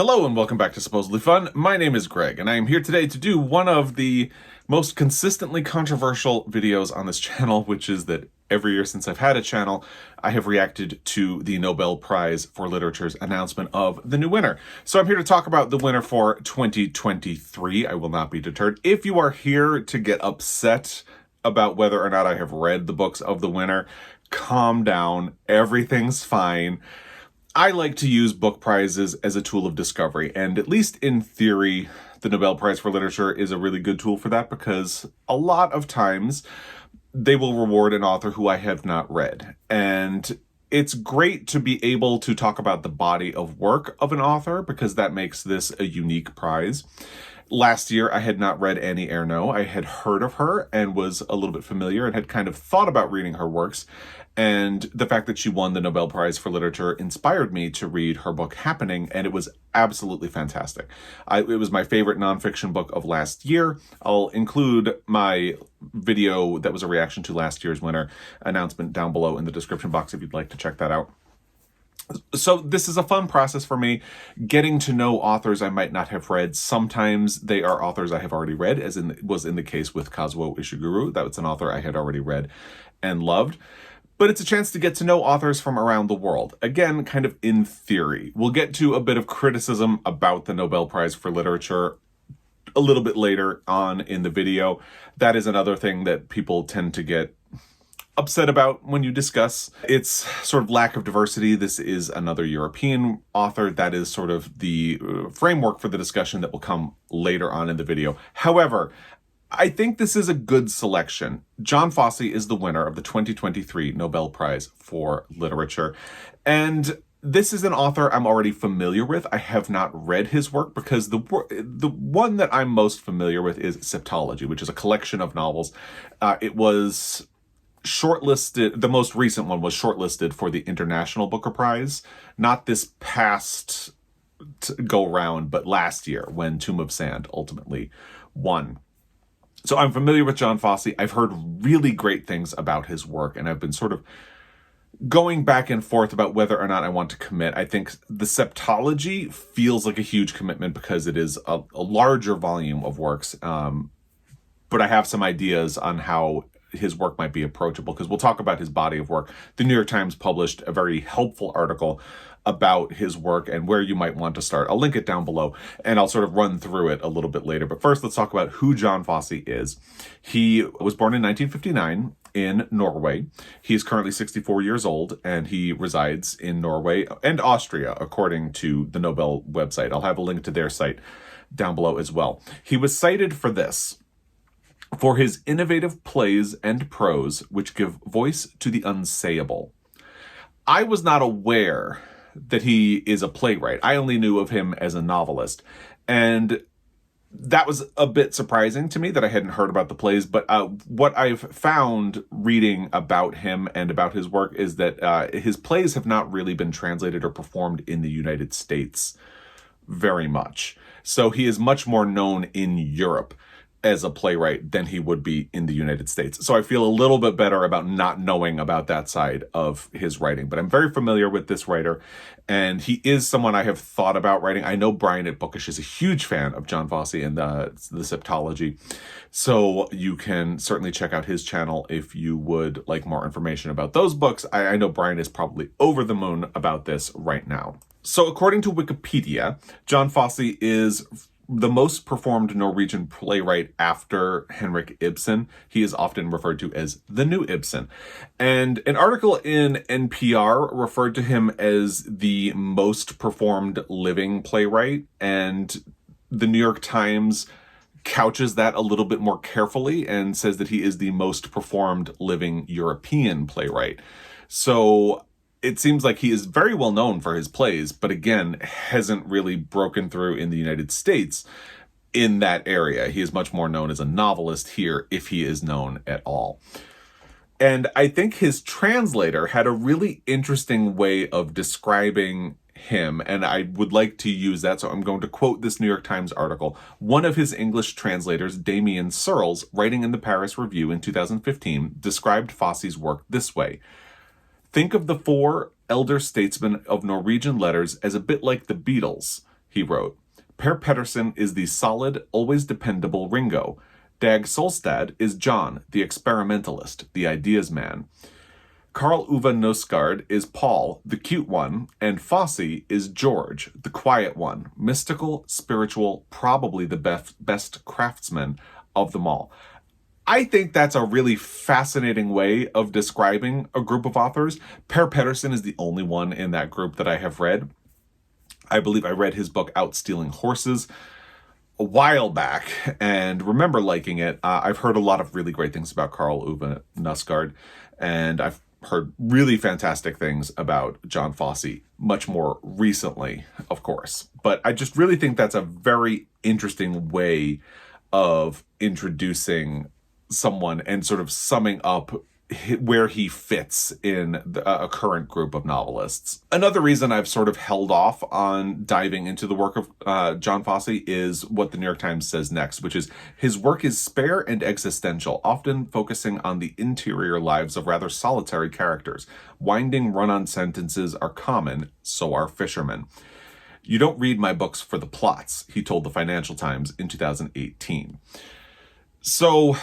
Hello and welcome back to Supposedly Fun. My name is Greg, and I am here today to do one of the most consistently controversial videos on this channel, which is that every year since I've had a channel, I have reacted to the Nobel Prize for Literature's announcement of the new winner. So I'm here to talk about the winner for 2023. I will not be deterred. If you are here to get upset about whether or not I have read the books of the winner, calm down. Everything's fine. I like to use book prizes as a tool of discovery, and at least in theory, the Nobel Prize for Literature is a really good tool for that because a lot of times they will reward an author who I have not read. And it's great to be able to talk about the body of work of an author because that makes this a unique prize. Last year, I had not read Annie Ernaux. I had heard of her and was a little bit familiar and had kind of thought about reading her works. And the fact that she won the Nobel Prize for Literature inspired me to read her book Happening, and it was absolutely fantastic. It was my favorite nonfiction book of last year. I'll include my video that was a reaction to last year's winner announcement down below in the description box if you'd like to check that out. So this is a fun process for me, getting to know authors I might not have read. Sometimes they are authors I have already read, as was in the case with Kazuo Ishiguro. That was an author I had already read and loved. But it's a chance to get to know authors from around the world. Again, kind of in theory. We'll get to a bit of criticism about the Nobel Prize for Literature a little bit later on in the video. That is another thing that people tend to get upset about when you discuss its sort of lack of diversity. This is another European author. That is sort of the framework for the discussion that will come later on in the video. However, I think this is a good selection. Jon Fosse is the winner of the 2023 Nobel Prize for Literature. And this is an author I'm already familiar with. I have not read his work because the one that I'm most familiar with is Septology, which is a collection of novels. It was shortlisted, the most recent one was shortlisted for the International Booker Prize, not this past go round, but last year when Tomb of Sand ultimately won. So I'm familiar with Jon Fosse. I've heard really great things about his work, and I've been sort of going back and forth about whether or not I want to commit. I think the Septology feels like a huge commitment because it is a larger volume of works, but I have some ideas on how his work might be approachable because we'll talk about his body of work. The New York Times published a very helpful article about his work and where you might want to start. I'll link it down below and I'll sort of run through it a little bit later. But first, let's talk about who Jon Fosse is. He was born in 1959 in Norway. He's currently 64 years old and he resides in Norway and Austria, according to the Nobel website. I'll have a link to their site down below as well. He was cited for this: for his innovative plays and prose, which give voice to the unsayable. I was not aware that he is a playwright. I only knew of him as a novelist. And that was a bit surprising to me that I hadn't heard about the plays. But what I've found reading about him and about his work is that his plays have not really been translated or performed in the United States very much. So he is much more known in Europe as a playwright than he would be in the United States. So I feel a little bit better about not knowing about that side of his writing. But I'm very familiar with this writer, and he is someone I have thought about writing. I know Brian at Bookish is a huge fan of Jon Fosse and the Septology. So you can certainly check out his channel if you would like more information about those books. I know Brian is probably over the moon about this right now. So according to Wikipedia, Jon Fosse is the most performed Norwegian playwright after Henrik Ibsen. He is often referred to as the new Ibsen. And an article in NPR referred to him as the most performed living playwright. And the New York Times couches that a little bit more carefully and says that he is the most performed living European playwright. So it seems like he is very well known for his plays, but again, hasn't really broken through in the United States in that area. He is much more known as a novelist here, if he is known at all. And I think his translator had a really interesting way of describing him, and I would like to use that, so I'm going to quote this New York Times article. One of his English translators, Damien Searles, writing in the Paris Review in 2015, described Fosse's work this way: think of the four elder statesmen of Norwegian letters as a bit like the Beatles. he wrote. Per Pettersson is the solid, always dependable Ringo. Dag Solstad is John, the experimentalist, the ideas man. Karl Ove Knausgaard is Paul, the cute one, and Fosse is George, the quiet one, mystical, spiritual, probably the best craftsman of them all. I think that's a really fascinating way of describing a group of authors. Per Pettersson is the only one in that group that I have read. I believe I read his book Out Stealing Horses a while back and remember liking it. I've heard a lot of really great things about Karl Ove Knausgaard, and I've heard really fantastic things about Jon Fosse much more recently, of course. But I just really think that's a very interesting way of introducing someone and sort of summing up where he fits in a current group of novelists. Another reason I've sort of held off on diving into the work of Jon Fosse is what the New York Times says next, which is his work is spare and existential, often focusing on the interior lives of rather solitary characters. Winding run-on sentences are common, so are fishermen. You don't read my books for the plots, he told the Financial Times in 2018. So,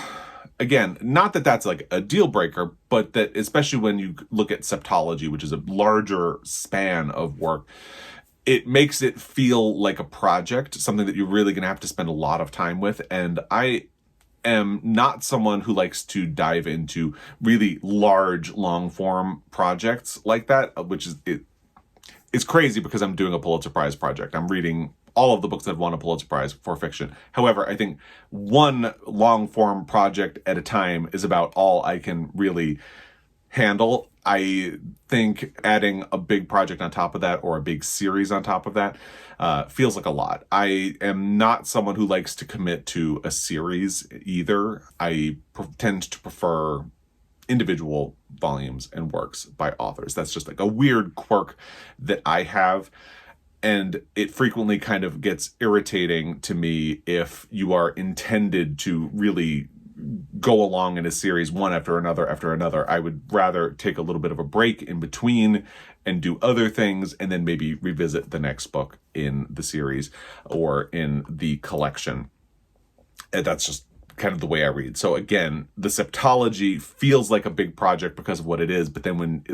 again, not that that's like a deal breaker, but that especially when you look at septology, which is a larger span of work, it makes it feel like a project, something that you're really going to have to spend a lot of time with. And I am not someone who likes to dive into really large, long form projects like that, which is it's crazy because I'm doing a Pulitzer Prize project. I'm reading all of the books that have won a Pulitzer Prize for fiction. However, I think one long-form project at a time is about all I can really handle. I think adding a big project on top of that or a big series on top of that feels like a lot. I am not someone who likes to commit to a series either. I tend to prefer individual volumes and works by authors. That's just like a weird quirk that I have. And it frequently kind of gets irritating to me if you are intended to really go along in a series one after another. I would rather take a little bit of a break in between and do other things and then maybe revisit the next book in the series or in the collection. And that's just kind of the way I read. So again, the septology feels like a big project because of what it is, but then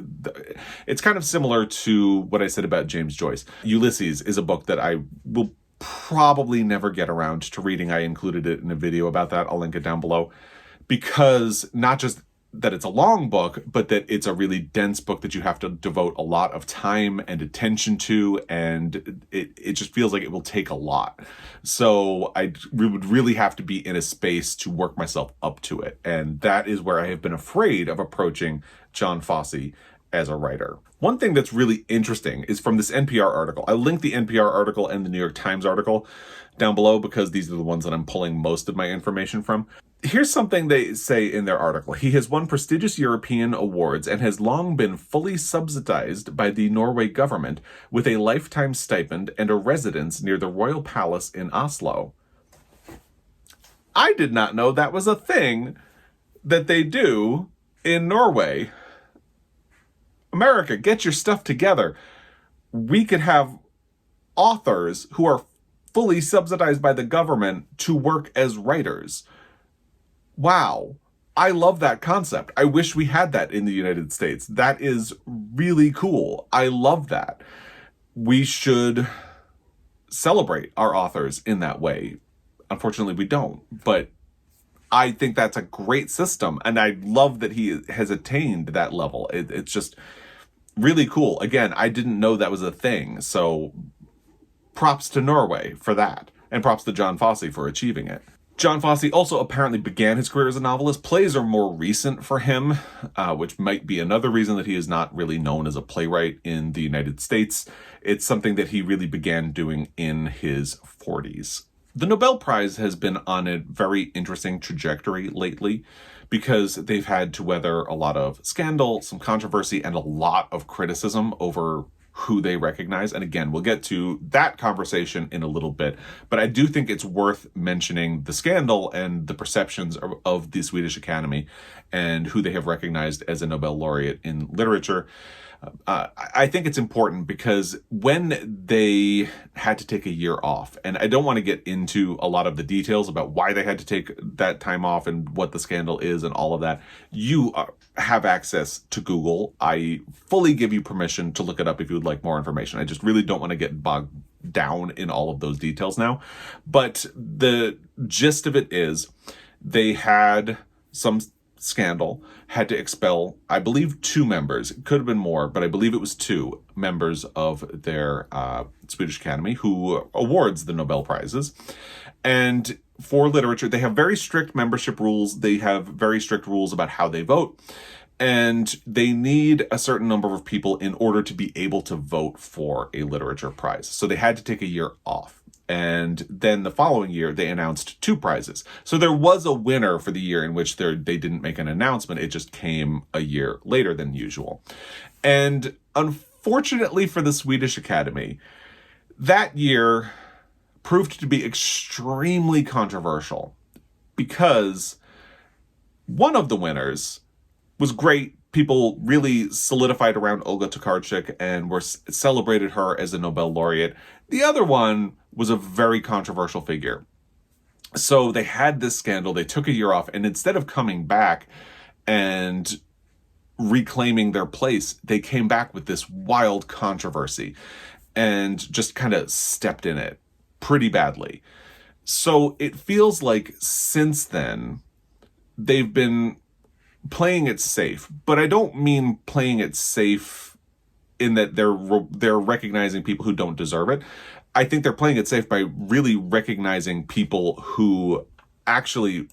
it's kind of similar to what I said about James Joyce. Ulysses is a book that I will probably never get around to reading. I included it in a video about that. I'll link it down below, because not just that it's a long book, but that it's a really dense book that you have to devote a lot of time and attention to, and it just feels like it will take a lot. So we would really have to be in a space to work myself up to it, and that is where I have been afraid of approaching Jon Fosse as a writer. One thing that's really interesting is from this NPR article. I linked the NPR article and the New York Times article down below because these are the ones that I'm pulling most of my information from. Here's something they say in their article. He has won prestigious European awards and has long been fully subsidized by the Norway government with a lifetime stipend and a residence near the Royal Palace in Oslo. I did not know that was a thing that they do in Norway. America, get your stuff together. We could have authors who are fully subsidized by the government to work as writers. Wow. I love that concept. I wish we had that in the United States. That is really cool. I love that. We should celebrate our authors in that way. Unfortunately, we don't. But I think that's a great system. And I love that he has attained that level. It's just really cool. Again, I didn't know that was a thing. So props to Norway for that. And props to Jon Fosse for achieving it. Jon Fosse also apparently began his career as a novelist. Plays are more recent for him, which might be another reason that he is not really known as a playwright in the United States. It's something that he really began doing in his 40s. The Nobel Prize has been on a very interesting trajectory lately because they've had to weather a lot of scandal, some controversy, and a lot of criticism over who they recognize. And again, we'll get to that conversation in a little bit, but I do think it's worth mentioning the scandal and the perceptions of the Swedish Academy and who they have recognized as a Nobel laureate in literature. I think it's important because when they had to take a year off, and I don't want to get into a lot of the details about why they had to take that time off and what the scandal is and all of that, you have access to Google. I fully give you permission to look it up if you would like more information. I just really don't want to get bogged down in all of those details now. But the gist of it is they had some scandal, had to expel, I believe, 2 members. It could have been more, but I believe it was 2 members of their Swedish Academy, who awards the Nobel Prizes. And for literature, they have very strict membership rules. They have very strict rules about how they vote. And they need a certain number of people in order to be able to vote for a literature prize. So they had to take a year off. And then the following year, they announced 2 prizes. So there was a winner for the year in which they didn't make an announcement. It just came a year later than usual. And unfortunately for the Swedish Academy, that year proved to be extremely controversial because one of the winners was great. People really solidified around Olga Tokarczuk and celebrated her as a Nobel laureate. The other one was a very controversial figure. So they had this scandal. They took a year off, and instead of coming back and reclaiming their place, they came back with this wild controversy and just kind of stepped in it pretty badly. So it feels like since then, they've been playing it safe, but I don't mean playing it safe in that they're recognizing people who don't deserve it. I think they're playing it safe by really recognizing people who actually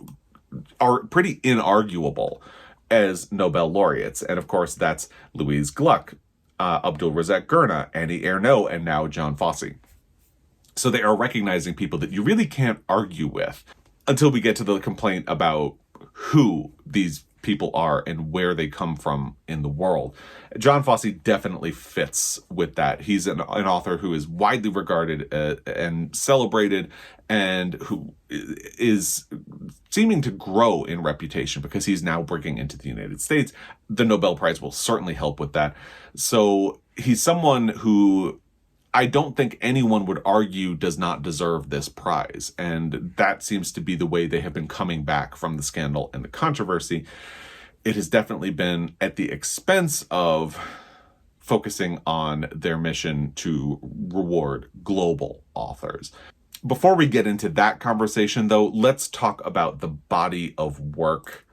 are pretty inarguable as Nobel laureates. And of course, that's Louise Gluck, Abdulrazak Gurna, Annie Ernaux, and now Jon Fosse. So they are recognizing people that you really can't argue with until we get to the complaint about who these people are and where they come from in the world. Jon Fosse definitely fits with that. He's an author who is widely regarded and celebrated, and who is seeming to grow in reputation because he's now breaking into the United States. The Nobel Prize will certainly help with that. So he's someone who I don't think anyone would argue does not deserve this prize. And that seems to be the way they have been coming back from the scandal and the controversy. It has definitely been at the expense of focusing on their mission to reward global authors. Before we get into that conversation, though, let's talk about the body of work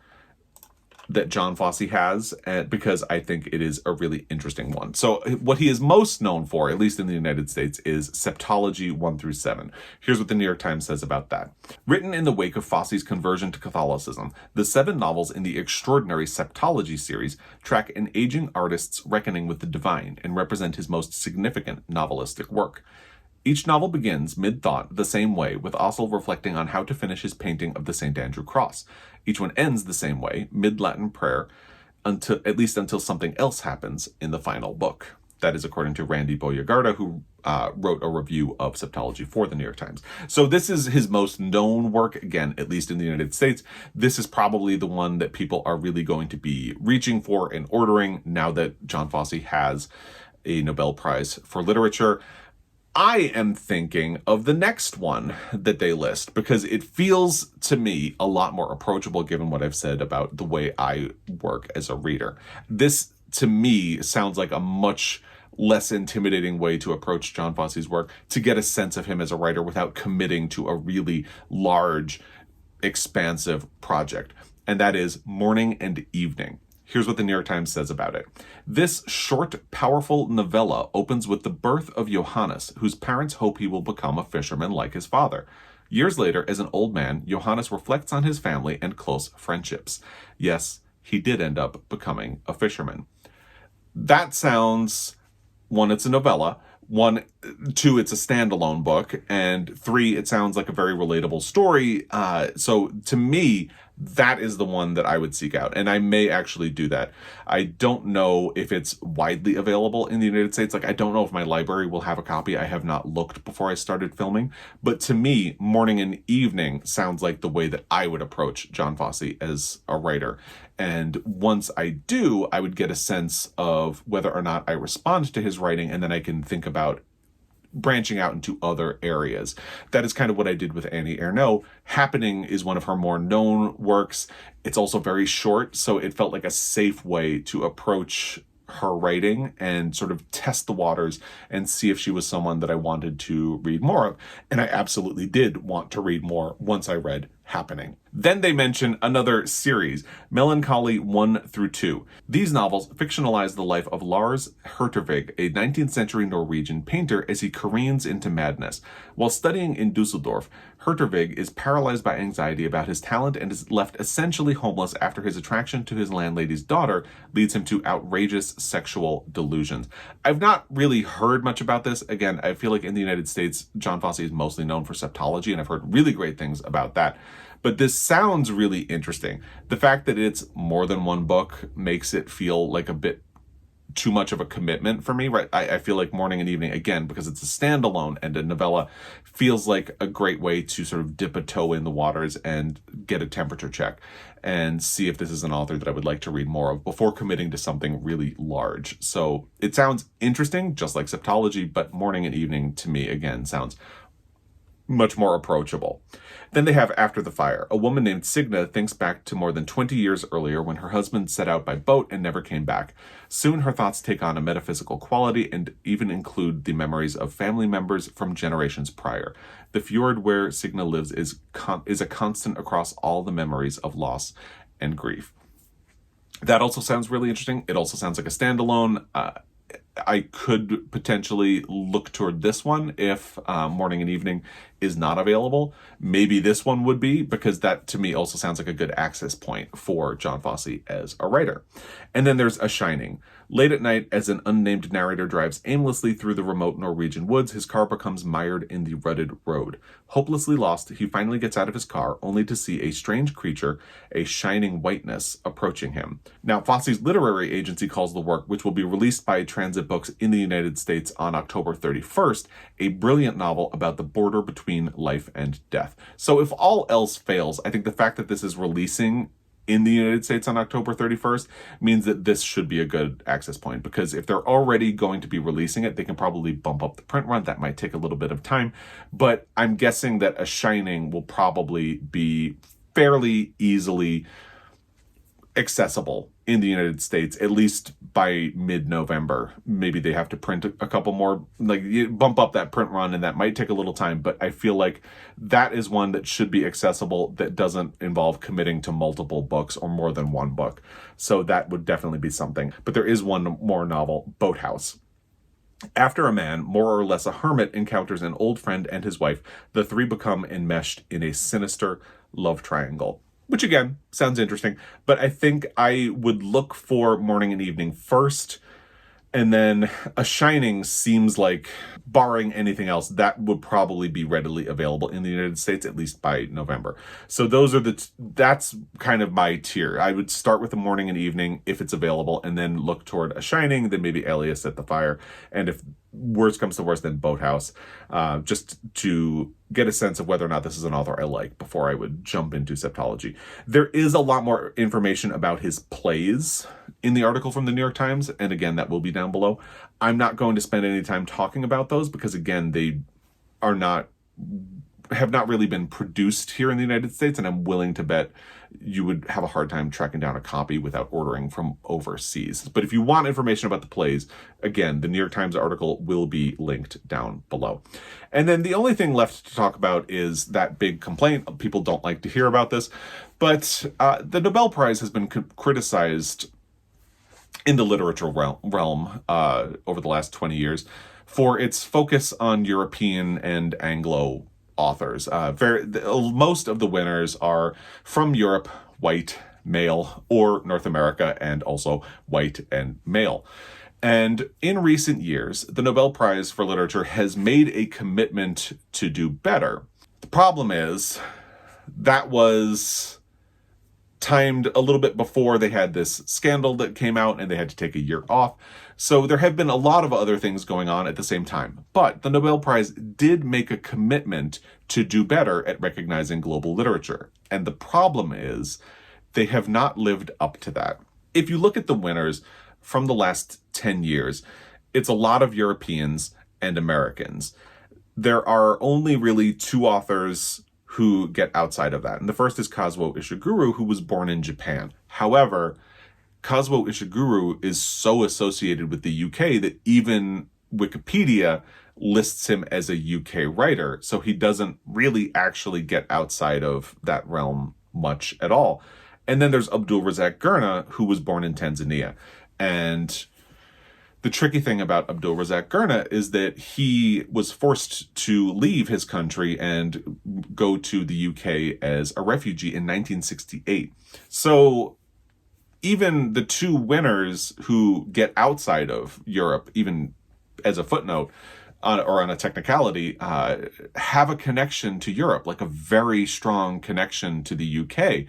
that Jon Fosse has, because I think it is a really interesting one. So what he is most known for, at least in the United States, is Septology 1-7. Here's what the New York Times says about that. Written in the wake of Fosse's conversion to Catholicism, the 7 novels in the extraordinary Septology series track an aging artist's reckoning with the divine and represent his most significant novelistic work. Each novel begins mid-thought the same way, with Ossel reflecting on how to finish his painting of the St. Andrew Cross. Each one ends the same way, mid-Latin prayer, until something else happens in the final book. That is according to Randy Boyagarda, who wrote a review of Septology for the New York Times. So this is his most known work, again, at least in the United States. This is probably the one that people are really going to be reaching for and ordering now that Jon Fosse has a Nobel Prize for Literature. I am thinking of the next one that they list because it feels to me a lot more approachable given what I've said about the way I work as a reader. This, to me, sounds like a much less intimidating way to approach Jon Fosse's work, to get a sense of him as a writer without committing to a really large, expansive project. And that is Morning and Evening. Here's what the New York Times says about it. This short, powerful novella opens with the birth of Johannes, whose parents hope he will become a fisherman like his father. Years later, as an old man, Johannes reflects on his family and close friendships. Yes, he did end up becoming a fisherman. That sounds, 1, it's a novella. 1, 2, it's a standalone book. And 3, it sounds like a very relatable story. So to me, that is the one that I would seek out. And I may actually do that. I don't know if it's widely available in the United States. Like, I don't know if my library will have a copy. I have not looked before I started filming. But to me, Morning and Evening sounds like the way that I would approach Jon Fosse as a writer. And once I do, I would get a sense of whether or not I respond to his writing, and then I can think about branching out into other areas. That is kind of what I did with Annie Ernaux. Happening is one of her more known works. It's also very short, so it felt like a safe way to approach her writing and sort of test the waters and see if she was someone that I wanted to read more of. And I absolutely did want to read more once I read Happening. Then they mention another series, Melancholy 1 through 2. These novels fictionalize the life of Lars Hertervig, a 19th century Norwegian painter, as he careens into madness. While studying in Dusseldorf, Hertervig is paralyzed by anxiety about his talent and is left essentially homeless after his attraction to his landlady's daughter leads him to outrageous sexual delusions. I've not really heard much about this. Again, I feel like in the United States, Jon Fosse is mostly known for septology, and I've heard really great things about that. But this sounds really interesting. The fact that it's more than one book makes it feel like a bit too much of a commitment for me, right? I feel like Morning and Evening, again, because it's a standalone and a novella, feels like a great way to sort of dip a toe in the waters and get a temperature check and see if this is an author that I would like to read more of before committing to something really large. So it sounds interesting, just like septology, but Morning and Evening to me, again, sounds much more approachable. Then they have After the Fire. A woman named Signa thinks back to more than 20 years earlier when her husband set out by boat and never came back. Soon her thoughts take on a metaphysical quality and even include the memories of family members from generations prior. The fjord where Signa lives is a constant across all the memories of loss and grief. That also sounds really interesting. It also sounds like a standalone. I could potentially look toward this one if Morning and Evening is not available. Maybe this one would be, because that to me also sounds like a good access point for Jon Fosse as a writer. And then there's A Shining. Late at night, as an unnamed narrator drives aimlessly through the remote Norwegian woods, his car becomes mired in the rutted road. Hopelessly lost, he finally gets out of his car, only to see a strange creature, a shining whiteness, approaching him. Now, Fosse's literary agency calls the work, which will be released by Transit Books in the United States on October 31st, a brilliant novel about the border between life and death. So if all else fails, I think the fact that this is releasing in the United States on October 31st means that this should be a good access point, because if they're already going to be releasing it, they can probably bump up the print run. That might take a little bit of time, but I'm guessing that A Shining will probably be fairly easily accessible in the United States, at least by mid-November. Maybe they have to print a couple more, like you bump up that print run, and that might take a little time, but I feel like that is one that should be accessible that doesn't involve committing to multiple books or more than one book. So that would definitely be something. But there is one more novel, Boathouse. After a man, more or less a hermit, encounters an old friend and his wife, the three become enmeshed in a sinister love triangle. Which again, sounds interesting, but I think I would look for Morning and Evening first, and then A Shining seems like, barring anything else, that would probably be readily available in the United States, at least by November. So those are that's kind of my tier. I would start with The Morning and Evening if it's available, and then look toward A Shining, then maybe Alias at the Fire, and if worst comes to worst, then Boathouse, just to get a sense of whether or not this is an author I like before I would jump into septology. There is a lot more information about his plays in the article from the New York Times, and again, that will be down below. I'm not going to spend any time talking about those because, again, they have not really been produced here in the United States, and I'm willing to bet you would have a hard time tracking down a copy without ordering from overseas. But if you want information about the plays, again, the New York Times article will be linked down below. And then the only thing left to talk about is that big complaint. People don't like to hear about this, but the Nobel Prize has been criticized in the literature realm over the last 20 years for its focus on European and Anglo authors. Most of the winners are from Europe, white, male, or North America, and also white and male. And in recent years, the Nobel Prize for Literature has made a commitment to do better. The problem is that was timed a little bit before they had this scandal that came out and they had to take a year off. So there have been a lot of other things going on at the same time. But the Nobel Prize did make a commitment to do better at recognizing global literature. And the problem is they have not lived up to that. If you look at the winners from the last 10 years, it's a lot of Europeans and Americans. There are only really two authors who get outside of that. And the first is Kazuo Ishiguro, who was born in Japan. However, Kazuo Ishiguro is so associated with the UK that even Wikipedia lists him as a UK writer. So he doesn't really actually get outside of that realm much at all. And then there's Abdul Razak Gurnah, who was born in Tanzania. And the tricky thing about Abdul Razak Gurnah is that he was forced to leave his country and go to the UK as a refugee in 1968. So even the two winners who get outside of Europe, even as a footnote or on a technicality, have a connection to Europe, like a very strong connection to the UK.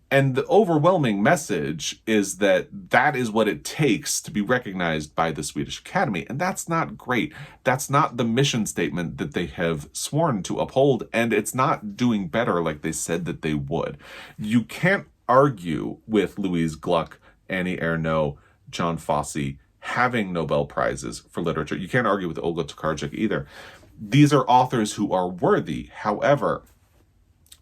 And the overwhelming message is that that is what it takes to be recognized by the Swedish Academy. And that's not great. That's not the mission statement that they have sworn to uphold. And it's not doing better like they said that they would. You can't argue with Louise Gluck, Annie Ernaux, Jon Fosse having Nobel Prizes for literature. You can't argue with Olga Tokarczuk either. These are authors who are worthy. However,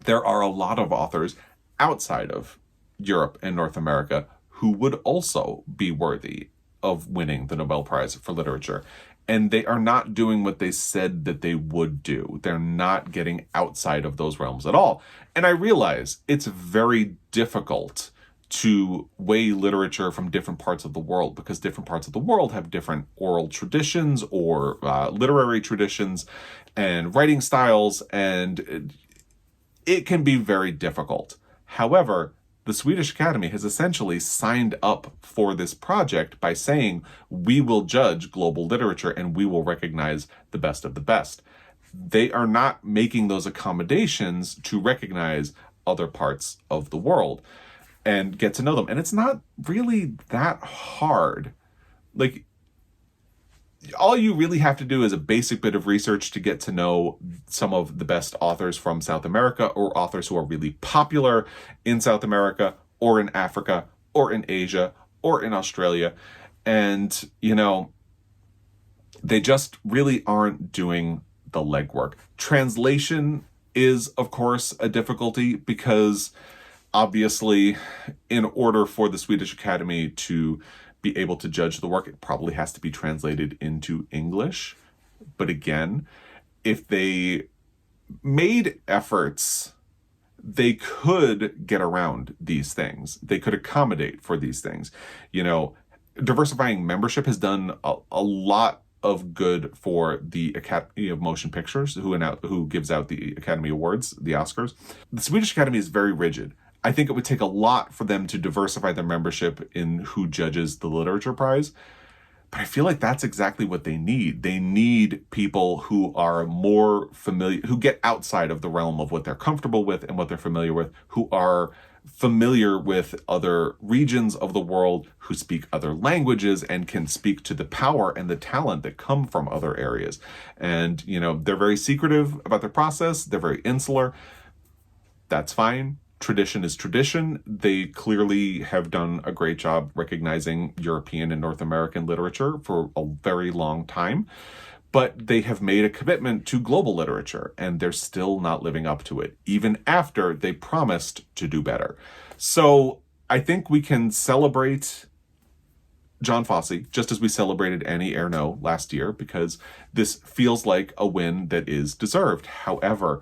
there are a lot of authors outside of Europe and North America who would also be worthy of winning the Nobel Prize for literature. And they are not doing what they said that they would do. They're not getting outside of those realms at all. And I realize it's very difficult to weigh literature from different parts of the world because different parts of the world have different oral traditions or literary traditions and writing styles, and it can be very difficult. However, the Swedish Academy has essentially signed up for this project by saying, we will judge global literature and we will recognize the best of the best. They are not making those accommodations to recognize other parts of the world and get to know them. And it's not really that hard. Like, all you really have to do is a basic bit of research to get to know some of the best authors from South America, or authors who are really popular in South America or in Africa or in Asia or in Australia. And, they just really aren't doing the legwork. Translation is, of course, a difficulty because obviously in order for the Swedish Academy to be able to judge the work, it probably has to be translated into English. But again, if they made efforts, they could get around these things. They could accommodate for these things. Diversifying membership has done a lot of good for the Academy of Motion Pictures, who gives out the Academy Awards, the Oscars. The Swedish Academy is very rigid. I think it would take a lot for them to diversify their membership in who judges the Literature Prize. But I feel like that's exactly what they need. They need people who are more familiar, who get outside of the realm of what they're comfortable with and what they're familiar with, who are familiar with other regions of the world, who speak other languages and can speak to the power and the talent that come from other areas. And, they're very secretive about their process. They're very insular. That's fine. Tradition is tradition. They clearly have done a great job recognizing European and North American literature for a very long time, but they have made a commitment to global literature and they're still not living up to it, even after they promised to do better. So I think we can celebrate Jon Fosse just as we celebrated Annie Ernaux last year, because this feels like a win that is deserved. However,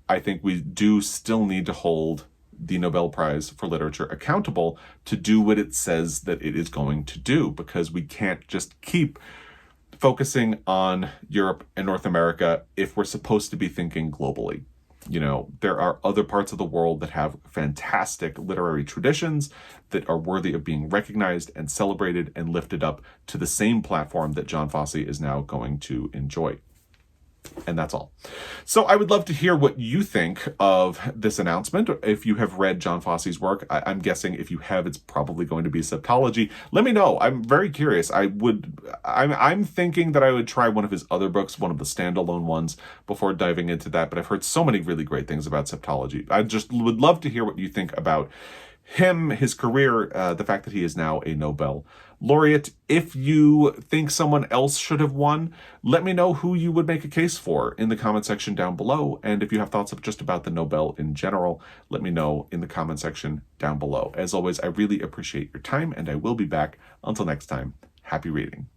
I think we do still need to hold the Nobel Prize for Literature accountable to do what it says that it is going to do, because we can't just keep focusing on Europe and North America if we're supposed to be thinking globally. There are other parts of the world that have fantastic literary traditions that are worthy of being recognized and celebrated and lifted up to the same platform that Jon Fosse is now going to enjoy. And that's all. So I would love to hear what you think of this announcement. If you have read Jon Fosse's work, I'm guessing if you have, it's probably going to be Septology. Let me know. I'm very curious. I'm thinking that I would try one of his other books, one of the standalone ones, before diving into that. But I've heard so many really great things about Septology. I just would love to hear what you think about him, his career, the fact that he is now a Nobel laureate. If you think someone else should have won, let me know who you would make a case for in the comment section down below. And if you have thoughts just about the Nobel in general, let me know in the comment section down below. As always, I really appreciate your time, and I will be back. Until next time, happy reading.